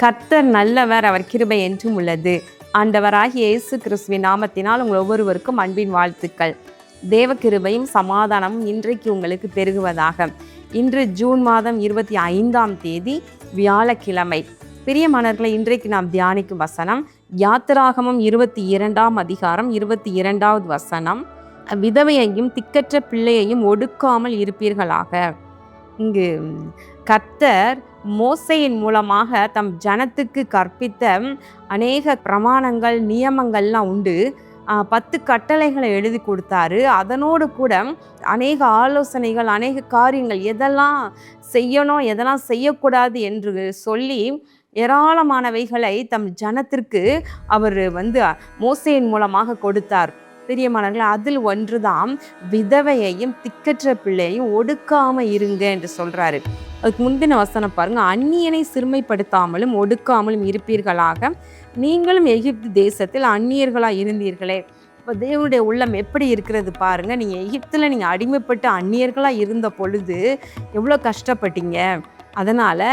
கர்த்தர் நல்லவர், அவர் கிருபை என்றும் உள்ளது. ஆண்டவராகிய இயேசு கிறிஸ்துவின் நாமத்தினால் உங்கள் ஒவ்வொருவருக்கும் அன்பின் வாழ்த்துக்கள். தேவ கிருபையும் சமாதானமும் இன்றைக்கு உங்களுக்கு பெருகுவதாக. இன்று ஜூன் மாதம் 25ஆம் தேதி வியாழக்கிழமை. பிரியமானவர்களை, இன்றைக்கு நாம் தியானிக்கும் வசனம் யாத்திராகமம் 22ஆம் அதிகாரம் 22வது வசனம். விதவையையும் திக்கற்ற பிள்ளையையும் ஒடுக்காமல் இருப்பீர்களாக. இங்கு கர்த்தர் மோசேயின் மூலமாக தம் ஜனத்துக்கு கற்பித்த அநேக பிரமாணங்கள் நியமங்கள்லாம் உண்டு. 10 கட்டளைகளை எழுதி கொடுத்தாரு. அதனோடு கூட அநேக ஆலோசனைகள், அநேக காரியங்கள், எதெல்லாம் செய்யணும் எதெல்லாம் செய்யக்கூடாது என்று சொல்லி ஏராளமானவைகளை தம் ஜனத்திற்கு அவர் மோசேயின் மூலமாக கொடுத்தார். பிரியமானவர்களே, அதில் ஒன்றுதான் விதவையையும் திக்கற்ற பிள்ளையையும் ஒடுக்காம இருங்க என்று சொல்றாரு. அதுக்கு முந்தின வசனம் பாருங்க. அந்நியனை சிறுமைப்படுத்தாமலும் ஒடுக்காமலும் இருப்பீர்களாக, நீங்களும் எகிப்து தேசத்தில் அந்நியர்களாக இருந்தீர்களே. இப்போ தேவனுடைய உள்ளம் எப்படி இருக்கிறது பாருங்க. நீங்கள் எகிப்தில் நீங்கள் அடிமைப்பட்டு அந்நியர்களாக இருந்த பொழுது எவ்வளோ கஷ்டப்பட்டீங்க. அதனால்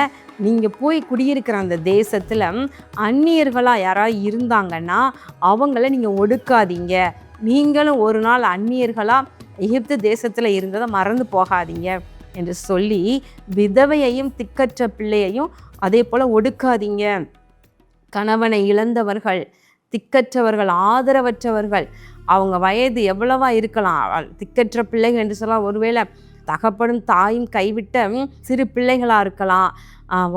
நீங்கள் போய் குடியிருக்கிற அந்த தேசத்தில் அந்நியர்களாக யாராவது இருந்தாங்கன்னா அவங்கள நீங்கள் ஒடுக்காதீங்க. நீங்களும் ஒரு நாள் அந்நியர்களாக எகிப்து தேசத்தில் இருந்ததை மறந்து போகாதீங்க என்று சொல்லி விதவையையும் திக்கற்ற பிள்ளையையும் அதே போல் ஒடுக்காதீங்க. கணவனை இழந்தவர்கள், திக்கற்றவர்கள், ஆதரவற்றவர்கள், அவங்க வயது எவ்வளவா இருக்கலாம், திக்கற்ற பிள்ளைகள் என்று சொல்லலாம். ஒருவேளை தகப்பனும் தாயும் கைவிட்ட சிறு பிள்ளைகளாக இருக்கலாம்,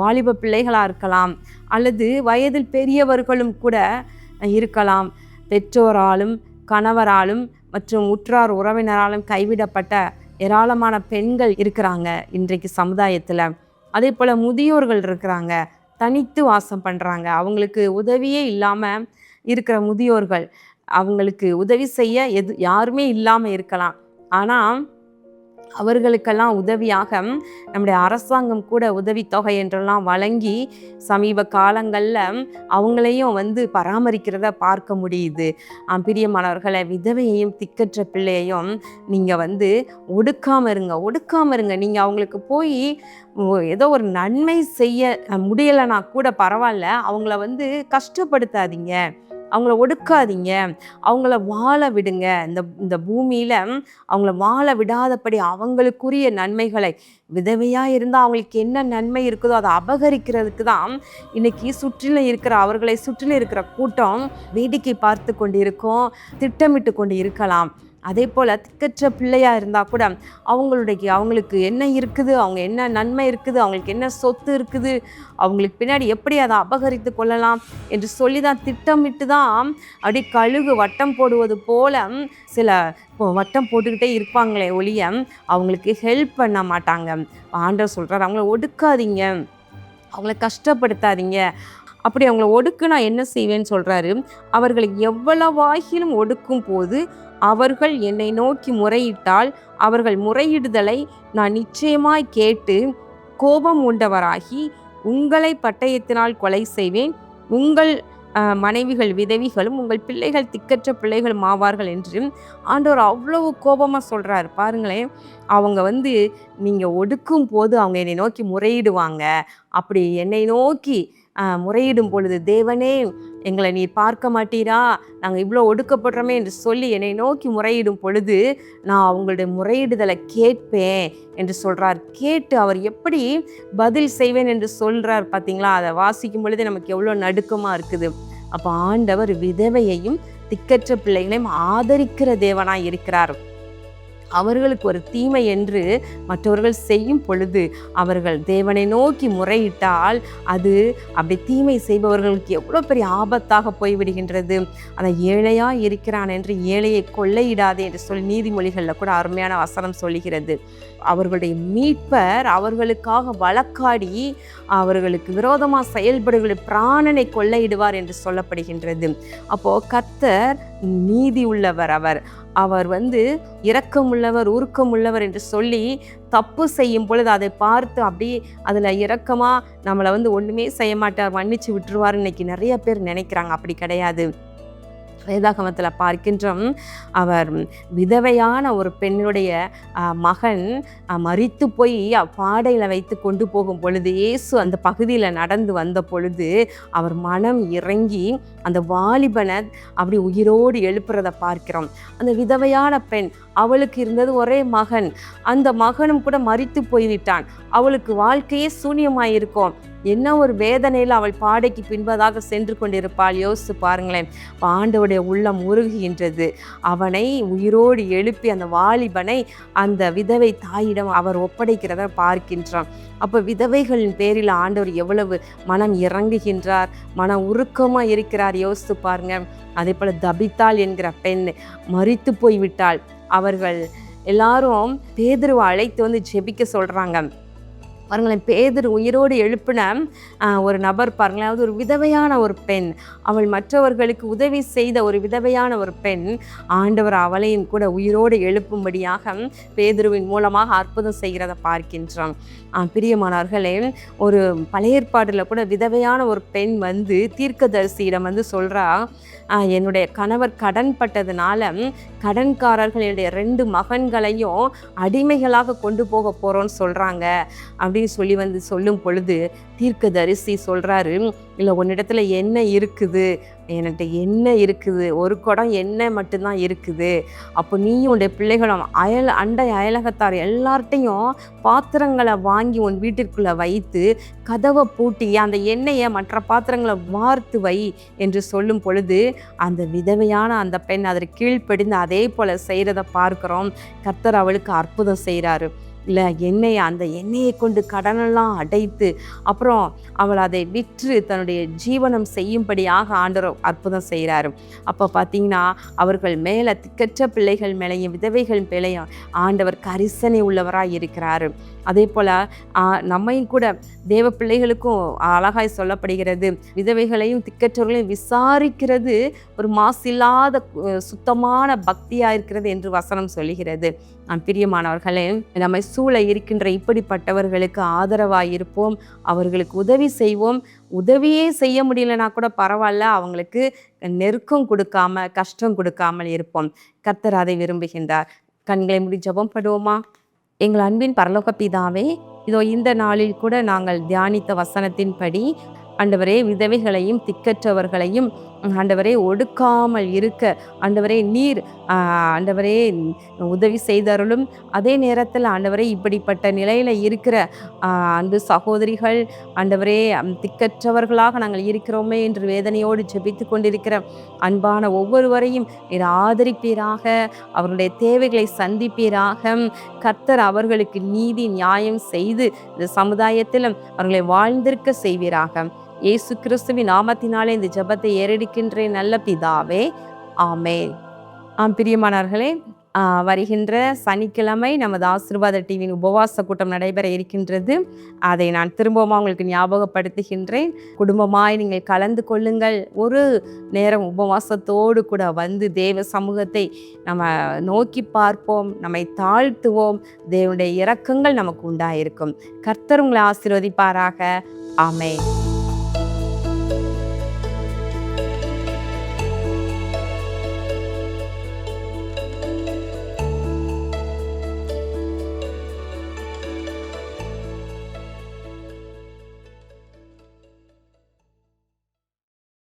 வாலிப பிள்ளைகளாக இருக்கலாம், அல்லது வயதில் பெரியவர்களும் கூட இருக்கலாம். பெற்றோராலும் கணவராலும் மற்றும் உற்றார் உறவினராலும் கைவிடப்பட்ட ஏராளமான பெண்கள் இருக்கிறாங்க இன்றைக்கு சமுதாயத்தில். அதே போல் முதியோர்கள் இருக்கிறாங்க, தனித்து வாசம் பண்ணுறாங்க. அவங்களுக்கு உதவியே இல்லாமல் இருக்கிற முதியோர்கள், அவங்களுக்கு உதவி செய்ய யாருமே இல்லாமல் இருக்கலாம். ஆனால் அவர்களுக்கெல்லாம் உதவியாக நம்முடைய அரசாங்கம் கூட உதவித்தொகை என்றெல்லாம் வழங்கி சமீப காலங்களில் அவங்களையும் பராமரிக்கிறத பார்க்க முடியுது. பிரியமானவர்களை, விதவையையும் திக்கற்ற பிள்ளையையும் நீங்கள் ஒடுக்காமல் இருங்க. நீங்கள் அவங்களுக்கு போய் ஏதோ ஒரு நன்மை செய்ய முடியலைன்னா கூட பரவாயில்ல, அவங்கள கஷ்டப்படுத்தாதீங்க, அவங்கள ஒடுக்காதீங்க, அவங்கள வாழ விடுங்க. இந்த பூமியில் அவங்கள வாழ விடாதபடி அவங்களுக்குரிய நன்மைகளை, விதவையாக இருந்தால் அவங்களுக்கு என்ன நன்மை இருக்குதோ அதை அபகரிக்கிறதுக்கு தான் இன்றைக்கி அவர்களை சுற்றிலும் இருக்கிற கூட்டம் வேடிக்கை பார்த்து கொண்டு இருக்கோம், திட்டமிட்டு கொண்டு இருக்கலாம். அதே போல் திக்கற்ற பிள்ளையாக இருந்தால் கூட அவங்களுக்கு என்ன இருக்குது, அவங்க என்ன நன்மை இருக்குது, அவங்களுக்கு என்ன சொத்து இருக்குது, அவங்களுக்கு பின்னாடி எப்படி அதை அபகரித்து கொள்ளலாம் என்று சொல்லி தான் திட்டமிட்டு தான் அப்படி கழுகு வட்டம் போடுவது போல சில வட்டம் போட்டுக்கிட்டே இருப்பாங்களே ஒழிய அவங்களுக்கு ஹெல்ப் பண்ண மாட்டாங்க. ஆண்டவர் சொல்கிறார், அவங்கள ஒடுக்காதீங்க, அவங்கள கஷ்டப்படுத்தாதீங்க. அப்படி அவங்கள ஒடுக்கு நான் என்ன செய்வேன்னு சொல்கிறாரு. அவர்களை எவ்வளவாகிலும் ஒடுக்கும் போது அவர்கள் என்னை நோக்கி முறையிட்டால் அவர்கள் முறையிடுதலை நான் நிச்சயமாய் கேட்டு கோபம் உண்டவராகி உங்களை பட்டயத்தினால் கொலை செய்வேன். உங்கள் மனைவிகள் விதவிகளும் உங்கள் பிள்ளைகள் திக்கற்ற பிள்ளைகளும் ஆவார்கள் என்று ஆண்டவர் அவ்வளவு கோபமாக சொல்கிறார். பாருங்களேன், அவங்க நீங்கள் ஒடுக்கும் போது அவங்க என்னை நோக்கி முறையிடுவாங்க. அப்படி என்னை நோக்கி முறையிடும் பொழுது, தேவனே எங்களை நீ பார்க்க மாட்டீரா, நாங்கள் இவ்வளோ ஒடுக்கப்படுறோமே என்று சொல்லி என்னை நோக்கி முறையிடும் பொழுது நான் அவங்களுடைய முறையிடுதலை கேட்பேன் என்று சொல்கிறார். கேட்டு அவர் எப்படி பதில் செய்வேன் என்று சொல்கிறார் பார்த்தீங்களா? அதை வாசிக்கும் பொழுது நமக்கு எவ்வளோ நடுக்கமாக இருக்குது. அப்போ ஆண்டவர் விதவையையும் திக்கற்ற பிள்ளைகளையும் ஆதரிக்கிற தேவனாய் இருக்கிறார். அவர்களுக்கு ஒரு தீமை என்று மற்றவர்கள் செய்யும் பொழுது அவர்கள் தேவனை நோக்கி முறையிட்டால் அது அப்படி தீமை செய்பவர்களுக்கு எவ்வளோ பெரிய ஆபத்தாக போய்விடுகின்றது. அதை ஏழையாக இருக்கிறான் என்று ஏழையை கொள்ளையிடாதே என்று சொல்லி நீதிமொழிகளில் கூட அருமையான வசனம் சொல்லுகிறது. அவர்களுடைய மீட்பர் அவர்களுக்காக வழக்காடி அவர்களுக்கு விரோதமாக செயல்படுகிற பிராணனை கொள்ளையிடுவார் என்று சொல்லப்படுகின்றது. அப்போது கர்த்தர் நீதி உள்ளவர், அவர் இரக்கமுள்ளவர், உருக்கமுள்ளவர் என்று சொல்லி தப்பு செய்யும் பொழுது அதை பார்த்து அப்படியே அதில் இரக்கமாக நம்மளை ஒன்றுமே செய்ய மாட்டார், மன்னிச்சு விட்டுருவார். இன்னைக்கு நிறைய பேர் நினைக்கிறாங்க. அப்படி கிடையாது. வேதாகமத்தில் பார்க்கின்றோம். அவர் விதவையான ஒரு பெண்ணுடைய மகன் மரித்து போய் பாடையில் வைத்து கொண்டு போகும் பொழுது, இயேசு அந்த பகுதியில் நடந்து வந்த பொழுது அவர் மனம் இறங்கி அந்த வாலிபனை அப்படி உயிரோடு எழுப்புறதை பார்க்கிறோம். அந்த விதவையான பெண், அவளுக்கு இருந்தது ஒரே மகன், அந்த மகனும் கூட மரித்து போய்விட்டான். அவளுக்கு வாழ்க்கையே சூன்யமாயிருக்கும். என்ன ஒரு வேதனையில் அவள் பாடைக்கு பின்பதாக சென்று கொண்டிருப்பாள். யோசித்து பாருங்களேன். ஆண்டவருடைய உள்ளம் உருகுகின்றது. அவனை உயிரோடு எழுப்பி அந்த வாலிபனை அந்த விதவை தாயிடம் அவர் ஒப்படைக்கிறத பார்க்கின்றான். அப்போ விதவைகளின் பேரில் ஆண்டவர் எவ்வளவு மனம் இறங்குகின்றார், மன உருக்கமாக இருக்கிறார். யோசித்து பாருங்க. அதே போல் தபித்தாள் என்கிற பெண் மரித்து போய்விட்டாள். அவர்கள் எல்லாரும் பேதுருவை அழைத்து ஜெபிக்க சொல்கிறாங்க. பாருங்களேன், பேதுரு உயிரோடு எழுப்பின ஒரு நபர் பாருங்களேன். அது ஒரு விதவையான ஒரு பெண், அவள் மற்றவர்களுக்கு உதவி செய்த ஒரு விதவையான ஒரு பெண். ஆண்டவர் அவளையும் கூட உயிரோடு எழுப்பும்படியாக பேதுருவின் மூலமாக அற்புதம் செய்கிறத பார்க்கின்றோம். பிரியமானவர்களே, ஒரு பழைய ஏற்பாடில் கூட விதவையான ஒரு பெண் தீர்க்கதரிசியிடம் சொல்கிறா, என்னுடைய கணவர் கடன் பட்டதுனால கடன்காரர்கள் என்னுடைய 2 மகன்களையும் அடிமைகளாக கொண்டு போக போகிறோன்னு சொல்கிறாங்க அப்படின்னு சொல்லி சொல்லும் பொழுது தீர்க்கதரிசி சொல்கிறாரு, இல்லை உன்னிடத்துல என்ன இருக்குது, என்கிட்ட என்ன இருக்குது, ஒரு குடம் எண்ணெய் மட்டும்தான் இருக்குது. அப்போ நீயும் உன்னுடைய பிள்ளைகளும் அண்டை அயலகத்தார் எல்லார்ட்டையும் பாத்திரங்களை வாங்கி உன் வீட்டிற்குள்ளே வைத்து கதவை பூட்டி அந்த எண்ணெயை மற்ற பாத்திரங்களை வார்த்து வை என்று சொல்லும் பொழுது அந்த விதவையான அந்த பெண் அதற்கு கீழ்ப்படிந்து அதே போல் செய்கிறத பார்க்குறோம். கர்த்தர் அவளுக்கு அற்புதம் செய்கிறாரு. இல்லை அந்த எண்ணெயை கொண்டு கடனெல்லாம் அடைத்து அப்புறம் அவள் அதை விற்று தன்னுடைய ஜீவனம் செய்யும்படியாக ஆண்டவர் அற்புதம் செய்கிறாரு. அப்போ பார்த்தீங்கன்னா அவர்கள் மேலே திக்கற்ற பிள்ளைகள் மேலேயும் விதவைகள் மேலேயும் ஆண்டவர் கரிசனை உள்ளவராக இருக்கிறாரு. அதே போல் நம்மையும் கூட தேவ பிள்ளைகளுக்கும் அழகாய் சொல்லப்படுகிறது, விதவைகளையும் திக்கற்றவர்களையும் விசாரிக்கிறது ஒரு மாசில்லாத சுத்தமான பக்தியாக இருக்கிறது என்று வசனம் சொல்லுகிறது. பிரியமானவர்களே, நம்மை சூழ இருக்கின்ற இப்படிப்பட்டவர்களுக்கு ஆதரவாக இருப்போம், அவர்களுக்கு உதவி செய்வோம். உதவியே செய்ய முடியலனா கூட பரவாயில்ல, அவங்களுக்கு நெருக்கம் கொடுக்காம கஷ்டம் கொடுக்காமல் இருப்போம். கர்த்தர் அதை விரும்புகின்றார். கண்களை மூடி ஜெபம் பண்ணுவோமா? எங்கள் அன்பின் பரலோக பிதாவே, இதோ இந்த நாளில் கூட நாங்கள் தியானித்த வசனத்தின்படி ஆண்டவரே விதவைகளையும் திக்கற்றவர்களையும் ஆண்டவரே ஒடுக்காமல் இருக்க ஆண்டவரே நீர் ஆண்டவரே உதவி செய்தருளும். அதே நேரத்தில் ஆண்டவரே இப்படிப்பட்ட நிலையில் இருக்கிற அன்பு சகோதரிகள் ஆண்டவரே திக்கற்றவர்களாக நாங்கள் இருக்கிறோமே என்று வேதனையோடு ஜெபித்து கொண்டிருக்கிற அன்பான ஒவ்வொருவரையும் நீர் ஆதரிப்பீராக, அவர்களுடைய தேவைகளை சந்திப்பீராக. கர்த்தர் அவர்களுக்கு நீதி நியாயம் செய்து இந்த சமுதாயத்தில் அவர்களை வாழ்ந்திருக்க செய்வீராக. இயேசு கிறிஸ்துவின் நாமத்தினாலே இந்த ஜெபத்தை ஏறெடுக்கின்றேன் நல்ல பிதாவே, ஆமென். பிரியமானவர்களே, வருகின்ற சனிக்கிழமை நமது ஆசீர்வாத டிவியின் உபவாச கூட்டம் நடைபெற இருக்கின்றது. அதை நான் திரும்பவும் உங்களுக்கு ஞாபகப்படுத்துகின்றேன். குடும்பமாய் நீங்கள் கலந்து கொள்ளுங்கள். ஒரு நேரம் உபவாசத்தோடு கூட தேவ சமூகத்தை நம்ம நோக்கி பார்ப்போம், நம்மை தாழ்த்துவோம். தேவனுடைய இரக்கங்கள் நமக்கு உண்டாயிருக்கும். கர்த்தர் உங்களை ஆசீர்வதிப்பாராக. ஆமென்.